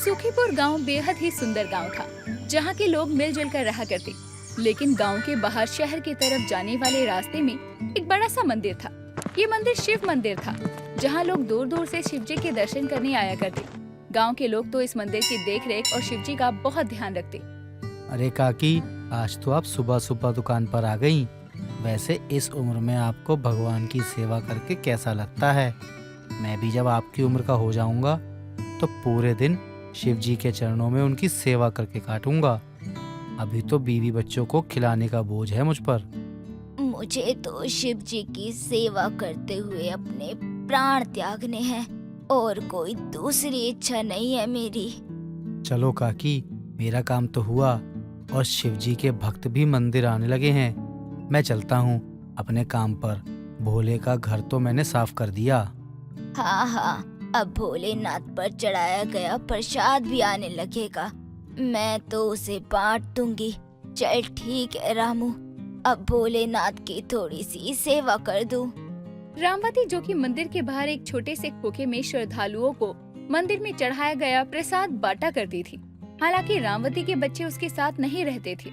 सुखीपुर गांव बेहद ही सुंदर गांव था, जहां के लोग मिलजुल कर रहा करते। लेकिन गांव के बाहर शहर की तरफ जाने वाले रास्ते में एक बड़ा सा मंदिर था। ये मंदिर शिव मंदिर था, जहां लोग दूर दूर से शिव जी के दर्शन करने आया करते। गांव के लोग तो इस मंदिर की देखरेख और शिव जी का बहुत ध्यान रखते। अरे काकी, आज तो आप सुबह सुबह दुकान पर आ गई। वैसे इस उम्र में आपको भगवान की सेवा करके कैसा लगता है? मैं भी जब आपकी उम्र का हो जाऊंगा तो पूरे दिन शिव जी के चरणों में उनकी सेवा करके काटूंगा। अभी तो बीवी बच्चों को खिलाने का बोझ है मुझ पर। मुझे तो शिव जी की सेवा करते हुए अपने प्राण त्यागने हैं और कोई दूसरी इच्छा नहीं है मेरी। चलो काकी, मेरा काम तो हुआ और शिव जी के भक्त भी मंदिर आने लगे हैं। मैं चलता हूँ अपने काम पर। भोले का घर तो मैंने साफ कर दिया। हाँ, अब भोलेनाथ पर चढ़ाया गया प्रसाद भी आने लगेगा। मैं तो उसे बांट दूंगी। चल ठीक है रामू, अब भोलेनाथ की थोड़ी सी सेवा कर दूं। रामवती, जो कि मंदिर के बाहर एक छोटे से खोखे में श्रद्धालुओं को मंदिर में चढ़ाया गया प्रसाद बांटा करती थी। हालांकि रामवती के बच्चे उसके साथ नहीं रहते थे,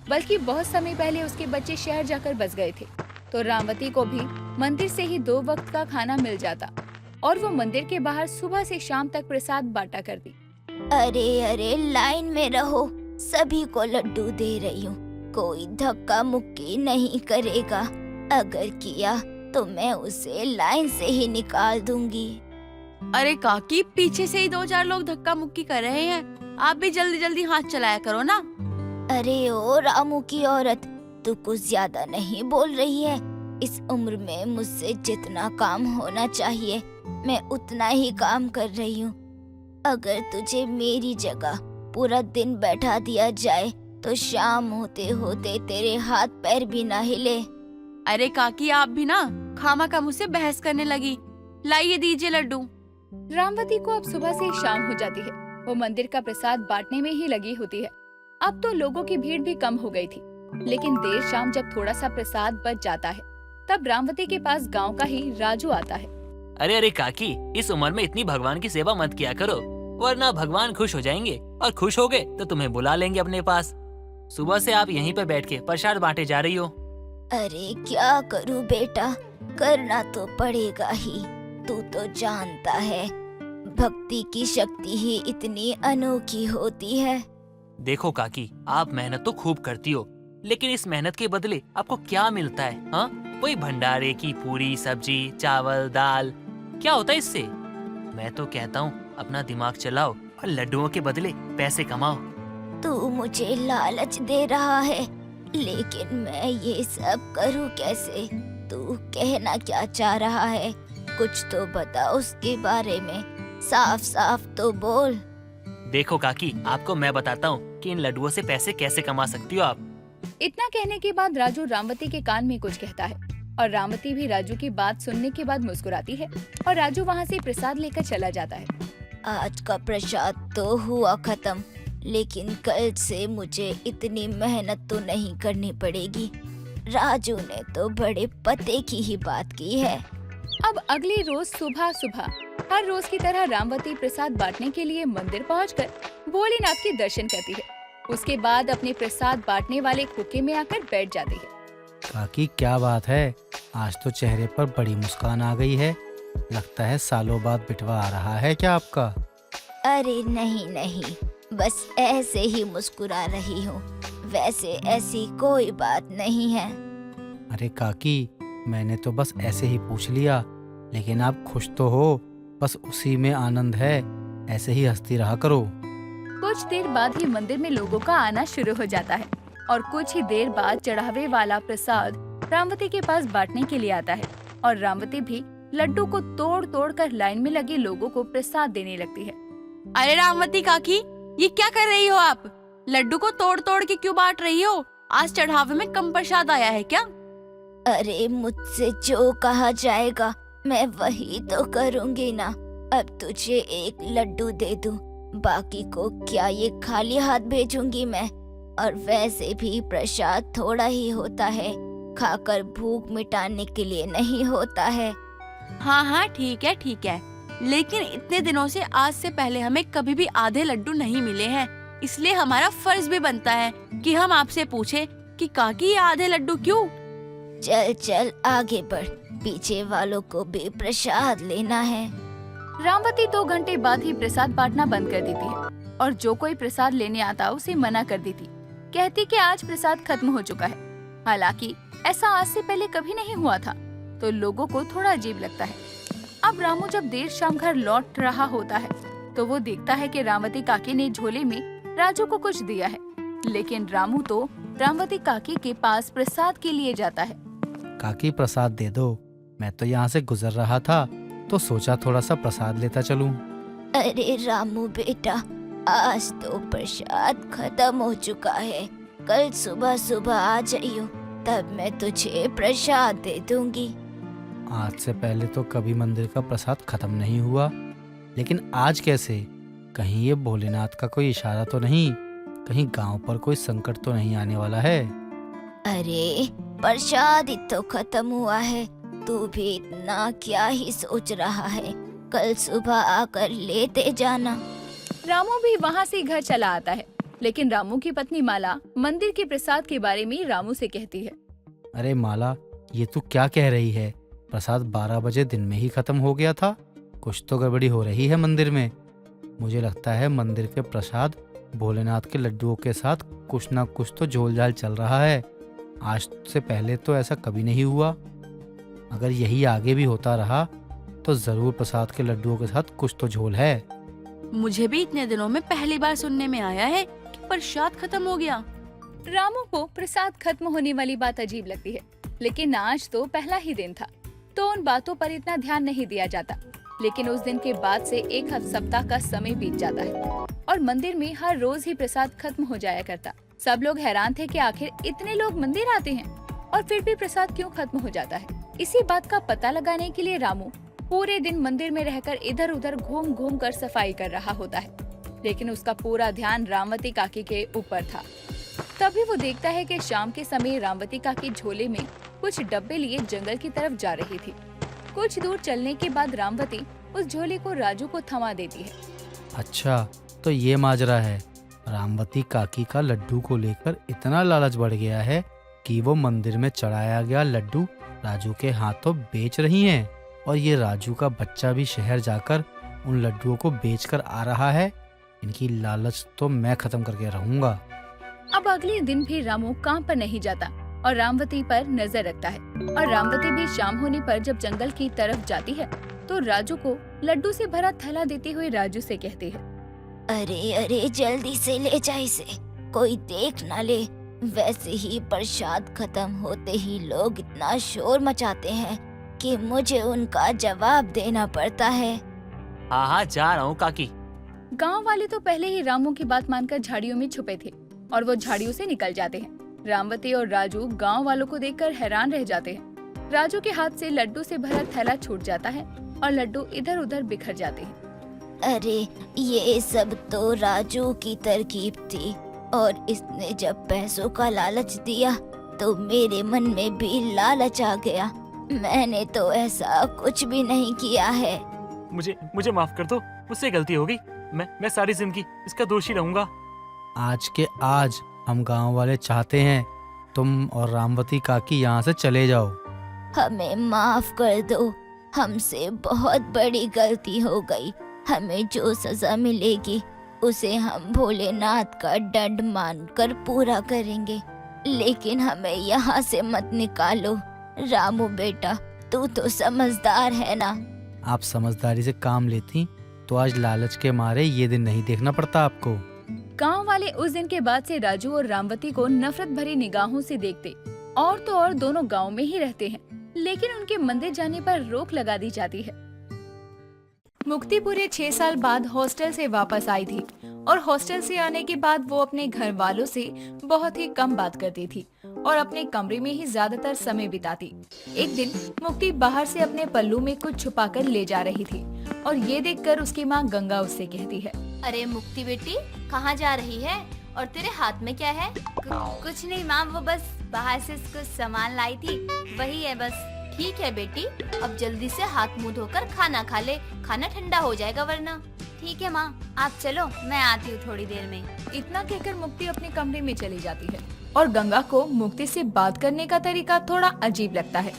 बल्कि बहुत समय पहले उसके बच्चे शहर जाकर बस गए थे। तो रामवती को भी मंदिर से ही 2 वक्त का खाना मिल जाता और वो मंदिर के बाहर सुबह से शाम तक प्रसाद बांटा करती। अरे लाइन में रहो, सभी को लड्डू दे रही हूँ। कोई धक्का मुक्की नहीं करेगा। अगर किया तो मैं उसे लाइन से ही निकाल दूंगी। अरे काकी, पीछे से ही 2-4 लोग धक्का मुक्की कर रहे हैं। आप भी जल्दी जल्दी हाथ चलाया करो ना। अरे ओ रामू की औरत, तू कुछ ज्यादा नहीं बोल रही है? इस उम्र में मुझसे जितना काम होना चाहिए मैं उतना ही काम कर रही हूँ। अगर तुझे मेरी जगह पूरा दिन बैठा दिया जाए तो शाम होते होते तेरे हाथ पैर भी ना हिले। अरे काकी, आप भी ना खामखा मुझसे बहस करने लगी। लाइए, दीजिए लड्डू। रामवती को अब सुबह से शाम हो जाती है। वो मंदिर का प्रसाद बांटने में ही लगी होती है। अब तो लोगों की भीड़ भी कम हो गई थी, लेकिन देर शाम जब थोड़ा सा प्रसाद बच जाता है, तब रामवती के पास गांव का ही राजू आता है। अरे काकी, इस उम्र में इतनी भगवान की सेवा मत किया करो, वरना भगवान खुश हो जाएंगे और खुश हो गए तो तुम्हें बुला लेंगे अपने पास। सुबह से आप यहीं पर बैठ के प्रसाद बांटे जा रही हो। अरे क्या करूं बेटा, करना तो पड़ेगा ही। तू तो जानता है भक्ति की शक्ति ही इतनी अनोखी होती है। देखो काकी, आप मेहनत तो खूब करती हो, लेकिन इस मेहनत के बदले आपको क्या मिलता है? हाँ, वही भंडारे की पूरी सब्जी चावल दाल, क्या होता है इससे? मैं तो कहता हूँ अपना दिमाग चलाओ और लड्डुओं के बदले पैसे कमाओ। तू मुझे लालच दे रहा है, लेकिन मैं ये सब करूँ कैसे? तू कहना क्या चाह रहा है? कुछ तो बता उसके बारे में, साफ साफ तो बोल। देखो काकी, आपको मैं बताता हूँ कि इन लड्डुओं से पैसे कैसे कमा सकती हो आप। इतना कहने के बाद राजू रामवती के कान में कुछ कहता है और रामवती भी राजू की बात सुनने के बाद मुस्कुराती है और राजू वहाँ से प्रसाद लेकर चला जाता है। आज का प्रसाद तो हुआ खत्म, लेकिन कल से मुझे इतनी मेहनत तो नहीं करनी पड़ेगी। राजू ने तो बड़े पते की ही बात की है। अब अगले रोज सुबह सुबह हर रोज की तरह रामवती प्रसाद बांटने के लिए मंदिर पहुंचकर भोलेनाथ के दर्शन करती है। उसके बाद अपने प्रसाद बांटने वाले खोखे में आकर बैठ जाती है। काकी, क्या बात है? आज तो चेहरे पर बड़ी मुस्कान आ गई है। लगता है सालों बाद बिटवा आ रहा है क्या आपका? अरे नहीं, बस ऐसे ही मुस्कुरा रही हूँ। वैसे ऐसी कोई बात नहीं है। अरे काकी, मैंने तो बस ऐसे ही पूछ लिया, लेकिन आप खुश तो हो, बस उसी में आनंद है। ऐसे ही हंसती रहा करो। कुछ देर बाद ही मंदिर में लोगों का आना शुरू हो जाता है और कुछ ही देर बाद चढ़ावे वाला प्रसाद रामवती के पास बांटने के लिए आता है और रामवती भी लड्डू को तोड़ तोड़ कर लाइन में लगे लोगों को प्रसाद देने लगती है। अरे रामवती काकी, ये क्या कर रही हो आप? लड्डू को तोड़ तोड़ के क्यों बांट रही हो? आज चढ़ावे में कम प्रसाद आया है क्या? अरे मुझसे जो कहा जाएगा मैं वही तो करूँगी ना। अब तुझे एक लड्डू दे दूं, बाकी को क्या ये खाली हाथ भेजूंगी मैं? और वैसे भी प्रसाद थोड़ा ही होता है, खाकर भूख मिटाने के लिए नहीं होता है। हाँ ठीक है, लेकिन इतने दिनों से आज से पहले हमें कभी भी आधे लड्डू नहीं मिले हैं, इसलिए हमारा फर्ज भी बनता है कि हम आपसे पूछें कि काकी ये आधे लड्डू क्यों? चल चल आगे बढ़, पीछे वालों को भी प्रसाद लेना है। रामवती 2 घंटे बाद ही प्रसाद बांटना बंद कर देती है और जो कोई प्रसाद लेने आता उसे मना कर देती, कहती कि आज प्रसाद खत्म हो चुका है। हालांकि ऐसा आज से पहले कभी नहीं हुआ था, तो लोगों को थोड़ा अजीब लगता है। अब रामू जब देर शाम घर लौट रहा होता है तो वो देखता है कि रामवती काकी ने झोले में राजू को कुछ दिया है, लेकिन रामू तो रामवती काकी के पास प्रसाद के लिए जाता है। काकी प्रसाद दे दो, मैं तो यहाँ से गुजर रहा था तो सोचा थोड़ा सा प्रसाद लेता चलूं। अरे रामू बेटा, आज तो प्रसाद खत्म हो चुका है, कल सुबह सुबह आ जाइयो, तब मैं तुझे प्रसाद दे दूंगी। आज से पहले तो कभी मंदिर का प्रसाद खत्म नहीं हुआ, लेकिन आज कैसे? कहीं ये भोलेनाथ का कोई इशारा तो नहीं? कहीं गांव पर कोई संकट तो नहीं आने वाला है? अरे प्रसाद ही तो खत्म हुआ है, तू भी इतना क्या ही सोच रहा है, कल सुबह आकर लेते जाना। रामू भी वहाँ से घर चला आता है, लेकिन रामू की पत्नी माला मंदिर के प्रसाद के बारे में रामू से कहती है। अरे माला, ये तू क्या कह रही है? प्रसाद 12 बजे दिन में ही खत्म हो गया था, कुछ तो गड़बड़ी हो रही है मंदिर में। मुझे लगता है मंदिर के प्रसाद भोलेनाथ के लड्डुओं के साथ कुछ ना कुछ तो झोल झाल चल रहा है। आज से पहले तो ऐसा कभी नहीं हुआ। अगर यही आगे भी होता रहा तो जरूर प्रसाद के लड्डुओं के साथ कुछ तो झोल है। मुझे भी इतने दिनों में पहली बार सुनने में आया है कि प्रसाद खत्म हो गया। रामू को प्रसाद खत्म होने वाली बात अजीब लगती है, लेकिन आज तो पहला ही दिन था, तो उन बातों पर इतना ध्यान नहीं दिया जाता। लेकिन उस दिन के बाद से एक सप्ताह का समय बीत जाता है और मंदिर में हर रोज ही प्रसाद खत्म हो जाया करता। सब लोग हैरान थे कि आखिर इतने लोग मंदिर आते हैं और फिर भी प्रसाद क्यों खत्म हो जाता है। इसी बात का पता लगाने के लिए रामू पूरे दिन मंदिर में रहकर इधर उधर घूम घूम कर सफाई कर रहा होता है, लेकिन उसका पूरा ध्यान रामवती काकी के ऊपर था। तभी वो देखता है कि शाम के समय रामवती काकी झोले में कुछ डब्बे लिए जंगल की तरफ जा रही थी। कुछ दूर चलने के बाद रामवती उस झोले को राजू को थमा देती है। अच्छा, तो ये माजरा है। रामवती काकी का लड्डू को लेकर इतना लालच बढ़ गया है कि वो मंदिर में चढ़ाया गया लड्डू राजू के हाथों बेच रही हैं, और ये राजू का बच्चा भी शहर जाकर उन लड्डुओं को बेचकर आ रहा है। इनकी लालच तो मैं खत्म करके रहूंगा। अब अगले दिन भी रामू काम पर नहीं जाता और रामवती पर नजर रखता है, और रामवती भी शाम होने पर जब जंगल की तरफ जाती है तो राजू को लड्डू से भरा थैला देते हुए राजू से कहती है। अरे अरे जल्दी से ले जा इसे, कोई देख ना ले। वैसे ही प्रसाद खत्म होते ही लोग इतना शोर मचाते हैं कि मुझे उनका जवाब देना पड़ता है। हाँ हाँ, जा रहा हूँ काकी। गांव वाले तो पहले ही रामू की बात मानकर झाड़ियों में छुपे थे और वो झाड़ियों से निकल जाते हैं। रामवती और राजू गांव वालों को देखकर हैरान रह जाते हैं। राजू के हाथ से लड्डू से भरा थैला छूट जाता है और लड्डू इधर उधर बिखर जाते हैं। अरे ये सब तो राजू की तरकीब थी, और इसने जब पैसों का लालच दिया तो मेरे मन में भी लालच आ गया। मैंने तो ऐसा कुछ भी नहीं किया है। मुझे माफ कर दो, मुझसे गलती हो गई। मैं सारी जिंदगी इसका दोषी रहूंगा। आज के आज हम गांव वाले चाहते हैं तुम और रामवती काकी यहाँ से चले जाओ। हमें माफ कर दो, हमसे बहुत बड़ी गलती हो गई। हमें जो सजा मिलेगी उसे हम भोलेनाथ का दंड मानकर पूरा करेंगे, लेकिन हमें यहाँ से मत निकालो। रामू बेटा, तू तो समझदार है ना। आप समझदारी से काम लेती तो आज लालच के मारे ये दिन नहीं देखना पड़ता आपको। गांव वाले उस दिन के बाद से राजू और रामवती को नफरत भरी निगाहों से देखते, और तो और दोनों गांव में ही रहते हैं, लेकिन उनके मंदिर जाने पर रोक लगा दी जाती है। मुक्ति पूरे 6 साल बाद हॉस्टल से वापस आई थी, और हॉस्टल से आने के बाद वो अपने घर वालों से बहुत ही कम बात करती थी और अपने कमरे में ही ज्यादातर समय बिताती। एक दिन मुक्ति बाहर से अपने पल्लू में कुछ छुपाकर ले जा रही थी, और ये देखकर उसकी माँ गंगा उससे कहती है। अरे मुक्ति बेटी, कहाँ जा रही है और तेरे हाथ में क्या है? कुछ नहीं माँ, वो बस बाहर से कुछ सामान लाई थी, वही है बस। ठीक है बेटी, अब जल्दी से हाथ मुंह धोकर खाना खा ले, खाना ठंडा हो जाएगा वरना। ठीक है माँ, आप चलो, मैं आती हूँ थोड़ी देर में। इतना कहकर मुक्ति अपने कमरे में चली जाती है और गंगा को मुक्ति से बात करने का तरीका थोड़ा अजीब लगता है,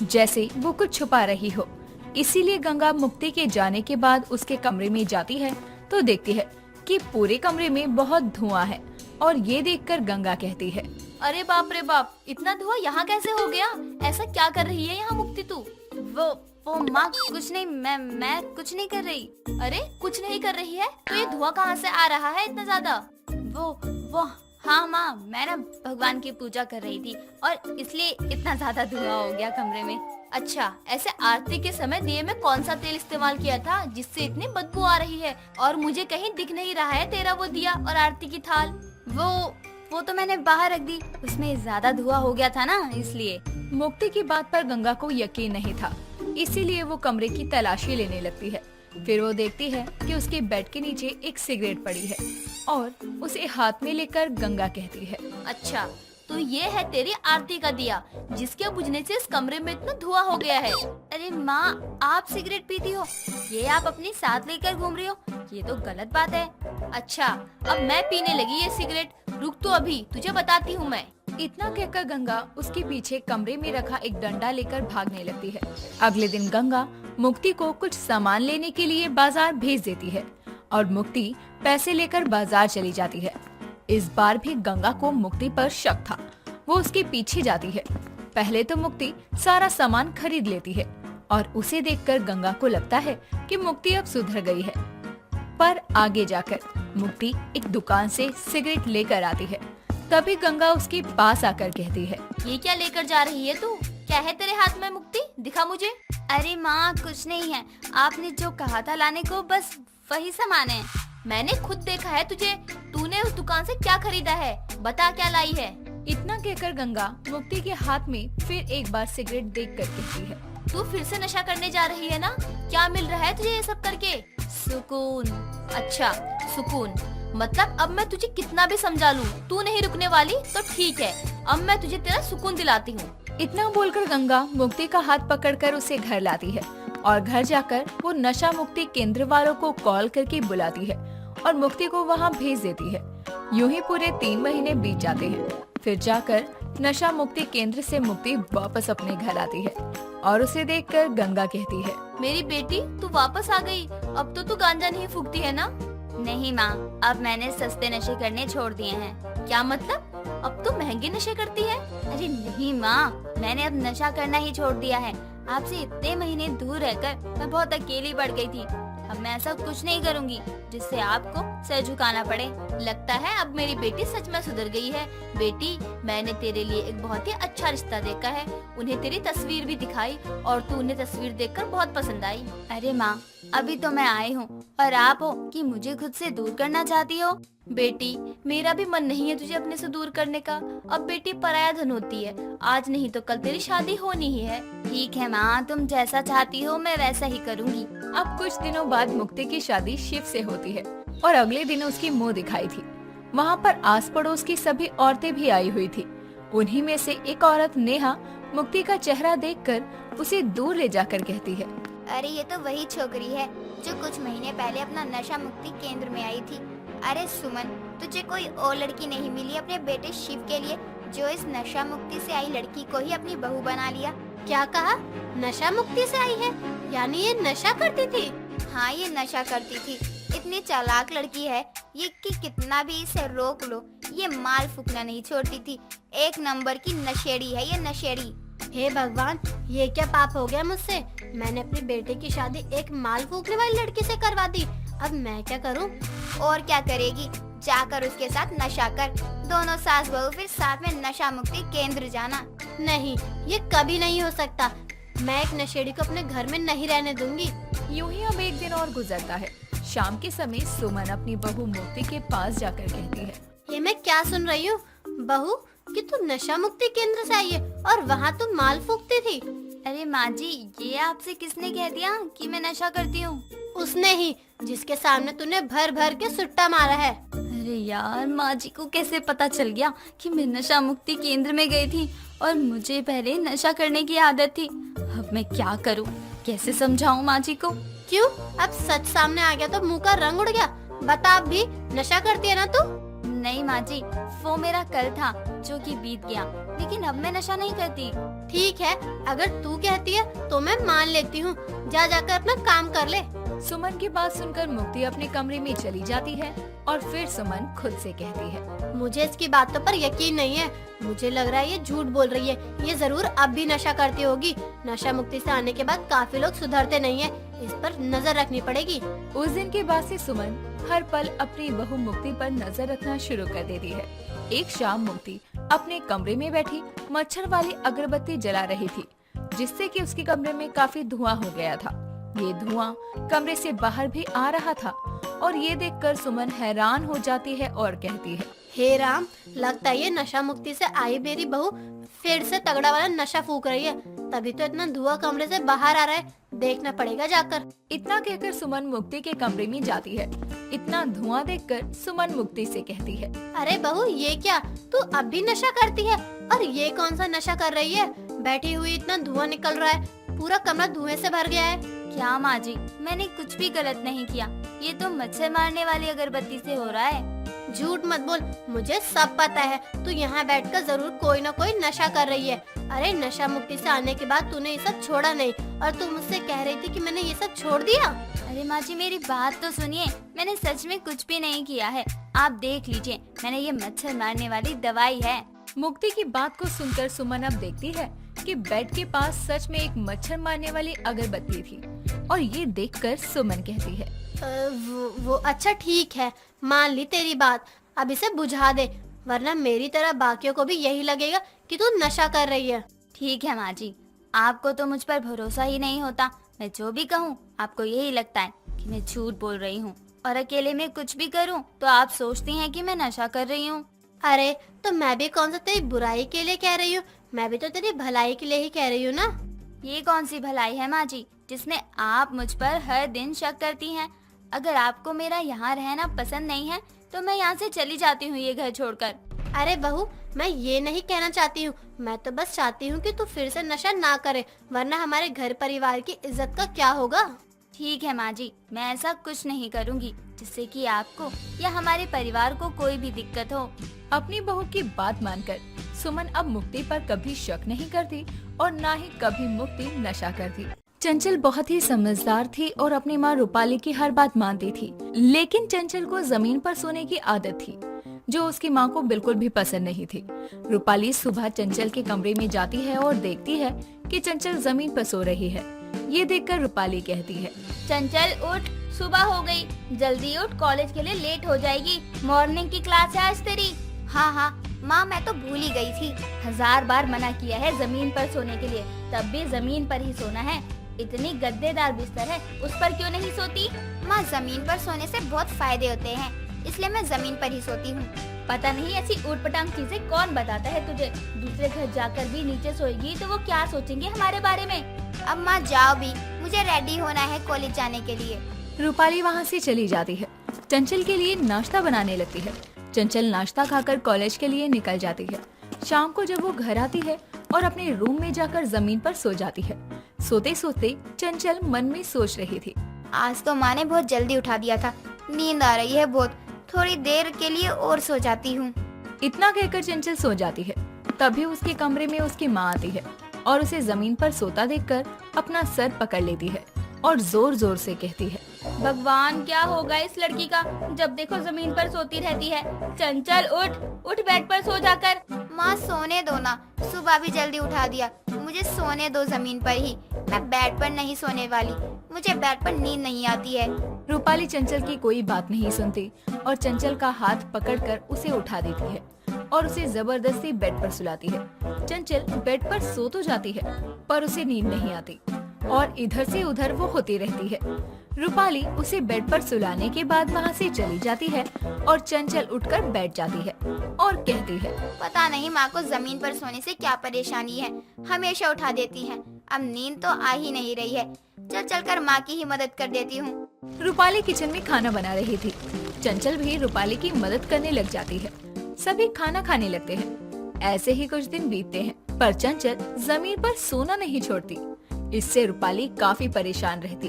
जैसे वो कुछ छुपा रही हो। इसीलिए गंगा मुक्ति के जाने के बाद उसके कमरे में जाती है तो देखती है कि पूरे कमरे में बहुत धुआं है और ये देखकर गंगा कहती है, अरे बाप रे बाप, इतना धुआं यहाँ कैसे हो गया? ऐसा क्या कर रही है यहाँ मुक्ति तू? वो माँ कुछ नहीं, मैं कुछ नहीं कर रही। अरे कुछ नहीं कर रही है तो ये धुआं कहाँ से आ रहा है इतना ज्यादा? वो हाँ माँ, मैं ना भगवान की पूजा कर रही थी और इसलिए इतना ज्यादा धुआं हो गया कमरे में। अच्छा, ऐसे आरती के समय दिए में कौन सा तेल इस्तेमाल किया था जिससे इतनी बदबू आ रही है? और मुझे कहीं दिख नहीं रहा है तेरा वो दिया और आरती की थाल। वो तो मैंने बाहर रख दी, उसमें ज्यादा धुआं हो गया था ना, इसलिए। मुक्ति की बात पर गंगा को यकीन नहीं था, इसीलिए वो कमरे की तलाशी लेने लगती है। फिर वो देखती है कि उसके बेड के नीचे एक सिगरेट पड़ी है और उसे हाथ में लेकर गंगा कहती है, अच्छा, तो ये है तेरी आरती का दिया जिसके बुझने से इस कमरे में इतना धुआं हो गया है। अरे माँ, आप सिगरेट पीती हो, ये आप अपने साथ लेकर घूम रही हो, ये तो गलत बात है। अच्छा, अब मैं पीने लगी ये सिगरेट, रुक तो अभी, तुझे बताती हूँ मैं। इतना कहकर गंगा उसके पीछे कमरे में रखा एक डंडा लेकर भागने लगती है। अगले दिन गंगा मुक्ति को कुछ सामान लेने के लिए बाजार भेज देती है और मुक्ति पैसे लेकर बाजार चली जाती है। इस बार भी गंगा को मुक्ति पर शक था। वो उसके पीछे जाती है। पहले तो मुक्ति सारा सामान खरीद लेती है और उसे देखकर गंगा को लगता है कि मुक्ति अब सुधर गई है। पर आगे जाकर मुक्ति एक दुकान से सिगरेट लेकर आती है। तभी गंगा उसके पास आकर कहती है, ये क्या लेकर जा रही है तू? क्या है तेरे हाथ में मुक्ति? दिखा मुझे। अरे माँ, कुछ नहीं है, आपने जो कहा था लाने को बस वही सामान है। मैंने खुद देखा है तुझे, तूने उस दुकान से क्या खरीदा है? बता क्या लाई है? इतना कहकर गंगा मुक्ति के हाथ में फिर एक बार सिगरेट देखकर कहती है, तू फिर से नशा करने जा रही है ना? क्या मिल रहा है तुझे ये सब करके? सुकून। अच्छा, सुकून। मतलब अब मैं तुझे कितना भी समझा लूं, तू नहीं रुकने वाली तो ठीक है, अब मैं तुझे तेरा सुकून दिलाती हूँ। इतना बोलकर गंगा मुक्ति का हाथ पकड़कर उसे घर लाती है और घर जाकर वो नशा मुक्ति केंद्र वालों को कॉल करके बुलाती है और मुक्ति को वहाँ भेज देती है। यूं ही पूरे 3 महीने बीत जाते हैं। फिर जाकर नशा मुक्ति केंद्र से मुक्ति वापस अपने घर आती है और उसे देखकर गंगा कहती है, मेरी बेटी, तू वापस आ गई। अब तो तू गांजा नहीं फूकती है ना? नहीं माँ, अब मैंने सस्ते नशे करने छोड़ दिए हैं। क्या मतलब? अब तो महंगे नशे करती है? अरे नहीं माँ, मैंने अब नशा करना ही छोड़ दिया है। आपसे इतने महीने दूर रहकर मैं बहुत अकेली पड़ गई थी। अब मैं ऐसा कुछ नहीं करूँगी जिससे आपको सर झुकाना पड़े। लगता है अब मेरी बेटी सच में सुधर गई है। बेटी, मैंने तेरे लिए एक बहुत ही अच्छा रिश्ता देखा है। उन्हें तेरी तस्वीर भी दिखाई और तू उन्हें तस्वीर देखकर बहुत पसंद आई। अरे माँ, अभी तो मैं आई हूँ और आप हो कि मुझे खुद से दूर करना चाहती हो। बेटी, मेरा भी मन नहीं है तुझे अपने से दूर करने का। अब बेटी पराया धन होती है, आज नहीं तो कल तेरी शादी होनी ही है। ठीक है माँ, तुम जैसा चाहती हो मैं वैसा ही करूँगी। अब कुछ दिनों बाद मुक्ति की शादी शिव से होती है और अगले दिन उसकी मुंह दिखाई थी। वहाँ पर आस पड़ोस की सभी औरतें भी आई हुई थी। उन्हीं में से एक औरत नेहा मुक्ति का चेहरा देखकर उसे दूर ले जाकर कहती है, अरे ये तो वही छोकरी है जो कुछ महीने पहले अपना नशा मुक्ति केंद्र में आई थी। अरे सुमन, तुझे कोई और लड़की नहीं मिली अपने बेटे शिव के लिए जो इस नशा मुक्ति से आई लड़की को ही अपनी बहू बना लिया? क्या कहा? नशा मुक्ति से आई है? यानी ये नशा करती थी? हाँ, ये नशा करती थी। इतनी चालाक लड़की है ये कि कितना भी इसे रोक लो, ये माल फूकना नहीं छोड़ती थी। एक नंबर की नशेड़ी है ये, नशेड़ी। हे भगवान, ये क्या पाप हो गया मुझसे? मैंने अपने बेटे की शादी एक माल फूकने वाली लड़की से करवा दी। अब मैं क्या करूं? और क्या करेगी, जाकर उसके साथ नशा कर। दोनों सास बहू फिर साथ में नशा मुक्ति केंद्र जाना। नहीं, ये कभी नहीं हो सकता। मैं एक नशेड़ी को अपने घर में नहीं रहने दूंगी। यूं ही अब एक दिन और गुजरता है। शाम के समय सुमन अपनी बहू मुक्ति के पास जाकर कहती है, ये मैं क्या सुन रही हूँ बहू, कि तू नशा मुक्ति केंद्र से आई है और वहाँ तू माल फूकती थी? अरे माँ जी, ये आपसे किसने कह दिया कि मैं नशा करती हूँ? उसने ही, जिसके सामने तूने भर भर के सुट्टा मारा है। अरे यार, माँ जी को कैसे पता चल गया कि मैं नशा मुक्ति केंद्र में गई थी और मुझे पहले नशा करने की आदत थी। अब मैं क्या करूं? कैसे समझाऊं माँ जी को? क्यों? अब सच सामने आ गया तो मुंह का रंग उड़ गया। बता, अब भी नशा करती है ना तू? नहीं माँ जी, वो मेरा कल था जो कि बीत गया, लेकिन अब मैं नशा नहीं करती। ठीक है, अगर तू कहती है तो मैं मान लेती हूँ। जा जाकर अपना काम कर ले। सुमन की बात सुनकर मुक्ति अपने कमरे में चली जाती है और फिर सुमन खुद से कहती है, मुझे इसकी बातों पर यकीन नहीं है। मुझे लग रहा है ये झूठ बोल रही है। ये जरूर अब भी नशा करती होगी। नशा मुक्ति से आने के बाद काफी लोग सुधरते नहीं है। इस पर नजर रखनी पड़ेगी। उस दिन के बाद से सुमन हर पल अपनी बहू मुक्ति पर नजर रखना शुरू कर देती है। एक शाम मुक्ति अपने कमरे में बैठी मच्छर वाली अगरबत्ती जला रही थी, जिससे कि उसके कमरे में काफी धुआं हो गया था। ये धुआं कमरे से बाहर भी आ रहा था और ये देखकर सुमन हैरान हो जाती है और कहती है, हे राम, लगता है ये नशा मुक्ति से आई मेरी बहू फिर से तगड़ा वाला नशा फूक रही है। तभी तो इतना धुआं कमरे से बाहर आ रहा है। देखना पड़ेगा जाकर। इतना कहकर सुमन मुक्ति के कमरे में जाती है। इतना धुआं देखकर सुमन मुक्ति से कहती है, अरे बहू, ये क्या? तू अब भी नशा करती है? और ये कौन सा नशा कर रही है? बैठी हुई इतना धुआं निकल रहा है, पूरा कमरा धुएं से भर गया है। क्या माँ जी, मैंने कुछ भी गलत नहीं किया। ये तो मच्छर मारने वाली अगरबत्ती से हो रहा है। झूठ मत बोल, मुझे सब पता है। तू यहाँ बैठकर जरूर कोई न कोई नशा कर रही है। अरे नशा मुक्ति से आने के बाद तूने ये सब छोड़ा नहीं, और तू मुझसे कह रही थी कि मैंने ये सब छोड़ दिया। अरे माँ जी, मेरी बात तो सुनिए। मैंने सच में कुछ भी नहीं किया है। आप देख लीजिए, मैंने ये मच्छर मारने वाली दवाई है। मुक्ति की बात को सुनकर सुमन अब देखती है कि बेड के पास सच में एक मच्छर मारने वाली अगरबत्ती थी और ये देखकर सुमन कहती है, वो अच्छा ठीक है, मान ली तेरी बात। अब इसे बुझा दे, वरना मेरी तरह बाकियों को भी यही लगेगा कि तू नशा कर रही है। ठीक है माँ जी, आपको तो मुझ पर भरोसा ही नहीं होता। मैं जो भी कहूँ आपको यही लगता है कि मैं झूठ बोल रही हूँ, और अकेले में कुछ भी करूँ तो आप सोचती हैं कि मैं नशा कर रही हूँ। अरे तो मैं भी कौन सा तेरी बुराई के लिए कह रही हूँ, मैं भी तो तेरी भलाई के लिए ही कह रही हूँ ना। ये कौन सी भलाई है माँ जी, जिसमें आप मुझ पर हर दिन शक करती हैं? अगर आपको मेरा यहाँ रहना पसंद नहीं है तो मैं यहाँ से चली जाती हूँ, ये घर छोड़कर। अरे बहू, मैं ये नहीं कहना चाहती हूँ। मैं तो बस चाहती हूँ कि तू फिर से नशा ना करे, वरना हमारे घर परिवार की इज्जत का क्या होगा। ठीक है माँ जी, मैं ऐसा कुछ नहीं करूँगी जिससे कि आपको या हमारे परिवार को कोई भी दिक्कत हो। अपनी बहू की बात मानकर सुमन अब मुक्ति पर कभी शक नहीं करती और ना ही कभी मुक्ति नशा करती। चंचल बहुत ही समझदार थी और अपनी माँ रूपाली की हर बात मानती थी, लेकिन चंचल को जमीन पर सोने की आदत थी जो उसकी माँ को बिल्कुल भी पसंद नहीं थी। रूपाली सुबह चंचल के कमरे में जाती है और देखती है कि चंचल जमीन पर सो रही है। ये देखकर रूपाली कहती है, चंचल उठ, सुबह हो गई, जल्दी उठ, कॉलेज के लिए लेट हो जाएगी। मॉर्निंग की क्लास है आज तेरी। हाँ हाँ माँ, मैं तो भूल ही गई थी। 1000 बार मना किया है जमीन पर सोने के लिए, तब भी जमीन पर ही सोना है। इतनी गद्देदार बिस्तर है, उस पर क्यों नहीं सोती? माँ, जमीन पर सोने से बहुत फायदे होते हैं, इसलिए मैं जमीन पर ही सोती हूँ। पता नहीं ऐसी ऊटपटांग चीजें कौन बताता है तुझे। दूसरे घर जाकर भी नीचे सोएगी तो वो क्या सोचेंगे हमारे बारे में। अब माँ जाओ भी, मुझे रेडी होना है कॉलेज जाने के लिए। रूपाली वहाँ से चली जाती है। चंचल के लिए नाश्ता बनाने लगती है। चंचल नाश्ता खाकर कॉलेज के लिए निकल जाती है। शाम को जब वो घर आती है और अपने रूम में जाकर जमीन पर सो जाती है, सोते सोते चंचल मन में सोच रही थी, आज तो माँ ने बहुत जल्दी उठा दिया था, नींद आ रही है बहुत, थोड़ी देर के लिए और सो जाती हूँ। इतना कहकर चंचल सो जाती है। तभी उसके कमरे में उसकी माँ आती है और उसे जमीन पर सोता देखकर अपना सर पकड़ लेती है और जोर जोर से कहती है, भगवान क्या होगा इस लड़की का, जब देखो जमीन पर सोती रहती है। चंचल उठ, उठ बेड पर सो जाकर। माँ सोने दो ना, सुबह भी जल्दी उठा दिया, मुझे सोने दो जमीन पर ही, मैं बेड पर नहीं सोने वाली, मुझे बेड पर नींद नहीं आती है। रूपाली चंचल की कोई बात नहीं सुनती और चंचल का हाथ पकड़कर उसे उठा देती है और उसे जबरदस्ती बेड पर सुलाती है। चंचल बेड पर सो तो जाती है पर उसे नींद नहीं आती और इधर से उधर वो होती रहती है। रूपाली उसे बेड पर सुलाने के बाद वहाँ से चली जाती है और चंचल उठकर बैठ जाती है और कहती है, पता नहीं माँ को जमीन पर सोने से क्या परेशानी है, हमेशा उठा देती है, अब नींद तो आ ही नहीं रही है, चल कर माँ की ही मदद कर देती हूँ। रूपाली किचन में खाना बना रही थी। चंचल भी रूपाली की मदद करने लग जाती है। सभी खाना खाने लगते हैं। ऐसे ही कुछ दिन बीतते हैं पर चंचल जमीन पर सोना नहीं छोड़ती। इससे रूपाली काफी परेशान रहती,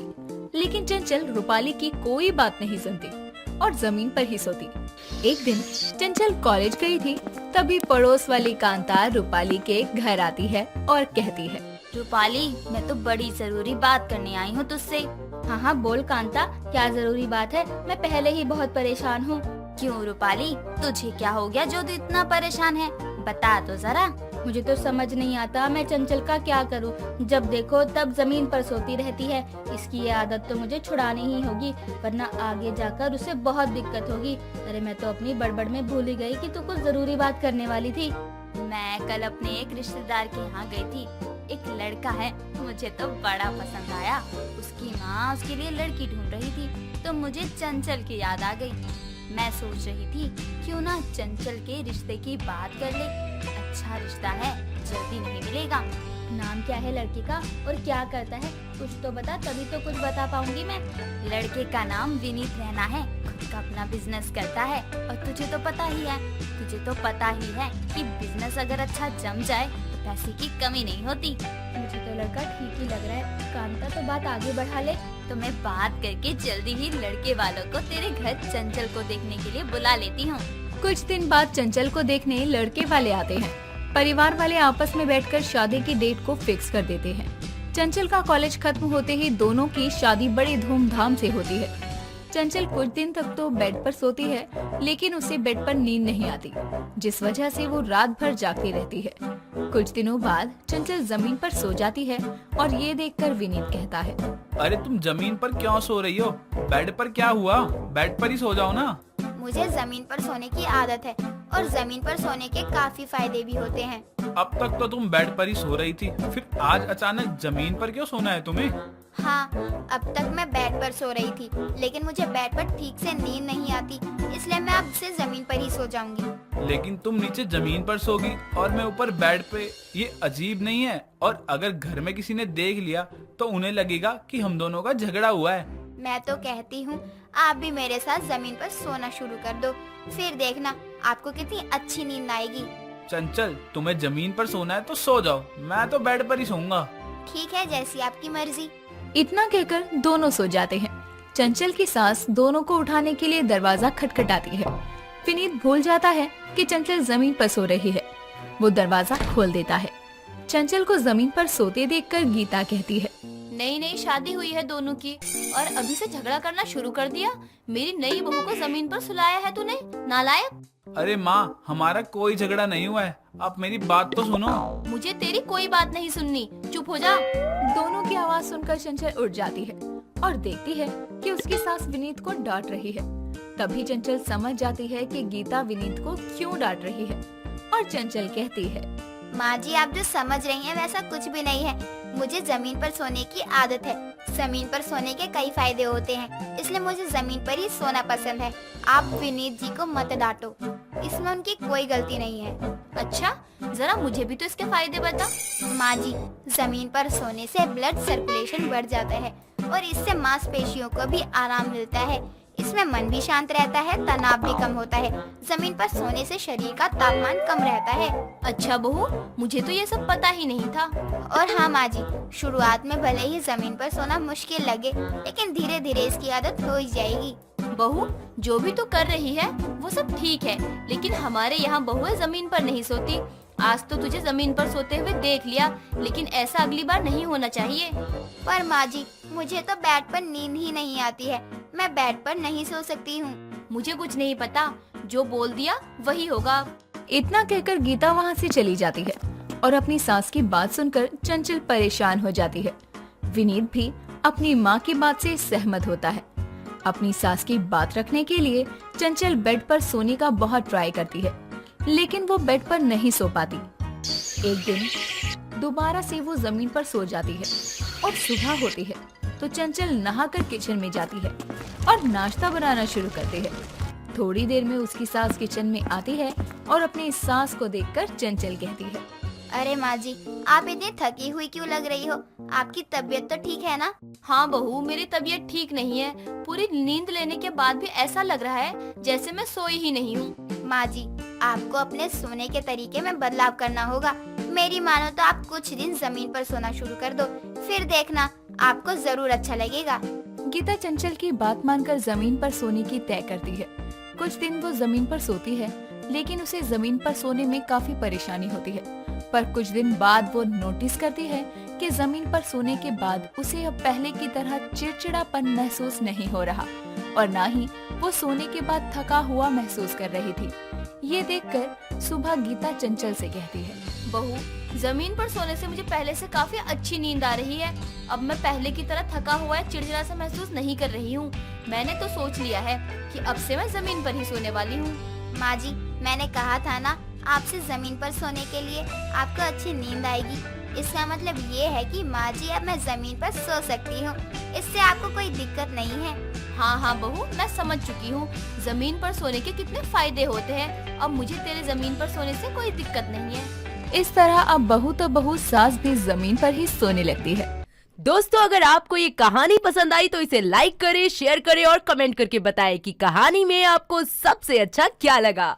लेकिन चंचल रूपाली की कोई बात नहीं सुनती और जमीन पर ही सोती। एक दिन चंचल कॉलेज गई थी, तभी पड़ोस वाली कांता रूपाली के घर आती है और कहती है, रूपाली, मैं तो बड़ी जरूरी बात करने आई हूँ तुझसे। हाँ हाँ बोल कांता, क्या जरूरी बात है? मैं पहले ही बहुत परेशान हूँ। क्यों रूपाली, तुझे क्या हो गया जो तू इतना परेशान है? बता तो जरा। मुझे तो समझ नहीं आता मैं चंचल का क्या करूं। जब देखो तब जमीन पर सोती रहती है। इसकी ये आदत तो मुझे छुड़ानी ही होगी, वरना आगे जाकर उसे बहुत दिक्कत होगी। अरे मैं तो अपनी बड़बड़ में भूल ही गई कि तू कुछ जरूरी बात करने वाली थी। मैं कल अपने एक रिश्तेदार के यहाँ गई थी। एक लड़का है, मुझे तो बड़ा पसंद आया। उसकी माँ उसके लिए लड़की ढूंढ रही थी, तो मुझे चंचल की याद आ गई। मैं सोच रही थी क्यों ना चंचल के रिश्ते की बात कर ले। अच्छा रिश्ता है, जल्दी नहीं मिलेगा। नाम क्या है लड़के का और क्या करता है? कुछ तो बता, तभी तो कुछ बता पाऊंगी मैं। लड़के का नाम विनीत रैना है, खुद का अपना बिजनेस करता है। और तुझे तो पता ही है कि बिजनेस अगर अच्छा जम जाए तो पैसे की कमी नहीं होती। मुझे तो लड़का ठीक ही लग रहा है। कांता तो बात आगे बढ़ा ले, तो मैं बात करके जल्दी ही लड़के वालों को तेरे घर चंचल को देखने के लिए बुला लेती हूँ। कुछ दिन बाद चंचल को देखने लड़के वाले आते हैं। परिवार वाले आपस में बैठकर शादी की डेट को फिक्स कर देते हैं। चंचल का कॉलेज खत्म होते ही दोनों की शादी बड़ी धूमधाम से होती है। चंचल कुछ दिन तक तो बेड पर सोती है, लेकिन उसे बेड पर नींद नहीं आती, जिस वजह से वो रात भर जागती रहती है। कुछ दिनों बाद चंचल जमीन पर सो जाती है और ये देखकर विनीत कहता है, अरे तुम जमीन पर क्यों सो रही हो? बेड पर क्या हुआ? बेड पर ही सो जाओ ना। मुझे जमीन पर सोने की आदत है और जमीन पर सोने के काफी फायदे भी होते हैं। अब तक तो तुम बेड पर ही सो रही थी, फिर आज अचानक जमीन पर क्यों सोना है तुम्हें? हाँ, अब तक मैं बेड पर सो रही थी, लेकिन मुझे बेड पर ठीक से नींद नहीं आती, इसलिए मैं अब से जमीन पर ही सो जाऊंगी। लेकिन तुम नीचे जमीन पर सोगी और मैं ऊपर बेड पे, ये अजीब नहीं है? और अगर घर में किसी ने देख लिया तो उन्हें लगेगा कि हम दोनों का झगड़ा हुआ है। मैं तो कहती हूँ आप भी मेरे साथ जमीन पर सोना शुरू कर दो, फिर देखना आपको कितनी अच्छी नींद आएगी। चंचल, तुम्हें जमीन पर सोना है तो सो जाओ, मैं तो बेड पर ही सोऊंगा। ठीक है, जैसी आपकी मर्जी। इतना कहकर दोनों सो जाते हैं। चंचल की सास दोनों को उठाने के लिए दरवाजा खटखटाती है। विनीत भूल जाता है कि चंचल जमीन पर सो रही है। वो दरवाजा खोल देता है। चंचल को जमीन पर सोते देखकर गीता कहती है, नई नई शादी हुई है दोनों की और अभी से झगड़ा करना शुरू कर दिया। मेरी नई बहू को जमीन पर सुलाया है तूने, नालायक। अरे माँ, हमारा कोई झगड़ा नहीं हुआ है, आप मेरी बात तो सुनो। मुझे तेरी कोई बात नहीं सुननी, चुप हो जा। दोनों की आवाज सुनकर चंचल उठ जाती है और देखती है कि उसकी सास विनीत को डांट रही है। तभी चंचल समझ जाती है कि गीता विनीत को क्यों डांट रही है और चंचल कहती है, माँ जी, आप जो समझ रही हैं वैसा कुछ भी नहीं है। मुझे जमीन पर सोने की आदत है। जमीन पर सोने के कई फायदे होते हैं, इसलिए मुझे जमीन पर ही सोना पसंद है। आप विनीत जी को मत डांटो, इसमें उनकी कोई गलती नहीं है। अच्छा, जरा मुझे भी तो इसके फायदे बता। माँ जी, जमीन पर सोने से ब्लड सर्कुलेशन बढ़ जाता है और इससे मांसपेशियों को भी आराम मिलता है। इसमें मन भी शांत रहता है, तनाव भी कम होता है। जमीन पर सोने से शरीर का तापमान कम रहता है। अच्छा बहू, मुझे तो ये सब पता ही नहीं था। और हाँ माँ जी, शुरुआत में भले ही जमीन पर सोना मुश्किल लगे, लेकिन धीरे धीरे इसकी आदत हो ही जाएगी। बहू, जो भी तू कर रही है वो सब ठीक है, लेकिन हमारे यहाँ बहुएं जमीन पर नहीं सोती। आज तो तुझे जमीन पर सोते हुए देख लिया, लेकिन ऐसा अगली बार नहीं होना चाहिए। पर माँ जी, मुझे तो बेड पर नींद ही नहीं आती है। मैं बेड पर नहीं सो सकती हूँ। मुझे कुछ नहीं पता, जो बोल दिया वही होगा। इतना कहकर गीता वहाँ से चली जाती है और अपनी सास की बात सुनकर चंचल परेशान हो जाती है। विनीत भी अपनी माँ की बात से सहमत होता है। अपनी सास की बात रखने के लिए चंचल बेड पर सोने का बहुत ट्राई करती है, लेकिन वो बेड पर नहीं सो पाती। एक दिन दोबारा से वो जमीन पर सो जाती है और सुबह होती है तो चंचल नहाकर किचन में जाती है और नाश्ता बनाना शुरू करती है। थोड़ी देर में उसकी सास किचन में आती है और अपनी सास को देखकर चंचल कहती है, अरे माँ जी, आप इतनी थकी हुई क्यों लग रही हो? आपकी तबीयत तो ठीक है ना? हाँ बहू, मेरी तबीयत ठीक नहीं है। पूरी नींद लेने के बाद भी ऐसा लग रहा है जैसे मैं सोई ही नहीं हूँ। माँ जी, आपको अपने सोने के तरीके में बदलाव करना होगा। मेरी मानो तो आप कुछ दिन जमीन पर सोना शुरू कर दो, फिर देखना आपको जरूर अच्छा लगेगा। गीता चंचल की बात मानकर जमीन पर सोने की तय करती है। कुछ दिन वो जमीन पर सोती है, लेकिन उसे जमीन पर सोने में काफी परेशानी होती है। पर कुछ दिन बाद वो नोटिस करती है कि जमीन पर सोने के बाद उसे अब पहले की तरह चिड़चिड़ापन महसूस नहीं हो रहा और ना ही वो सोने के बाद थका हुआ महसूस कर रही थी। ये देखकर सुबह गीता चंचल से कहती है, बहू, जमीन पर सोने से मुझे पहले से काफी अच्छी नींद आ रही है। अब मैं पहले की तरह थका हुआ या चिड़चिड़ा सा महसूस नहीं कर रही हूँ। मैंने तो सोच लिया है कि अब से मैं जमीन पर ही सोने वाली हूँ। माँ जी, मैंने कहा था ना आपसे जमीन पर सोने के लिए आपको अच्छी नींद आएगी। इसका मतलब ये है कि माँ जी अब मैं जमीन पर सो सकती हूँ, इससे आपको कोई दिक्कत नहीं है। हाँ हाँ बहू, मैं समझ चुकी हूँ जमीन पर सोने के कितने फायदे होते हैं। अब मुझे तेरे जमीन पर सोने से कोई दिक्कत नहीं है। इस तरह अब बहू तो बहू सास भी जमीन पर ही सोने लगती है। दोस्तों, अगर आपको ये कहानी पसंद आई तो इसे लाइक करें, शेयर करें और कमेंट करके बताएं कि कहानी में आपको सबसे अच्छा क्या लगा।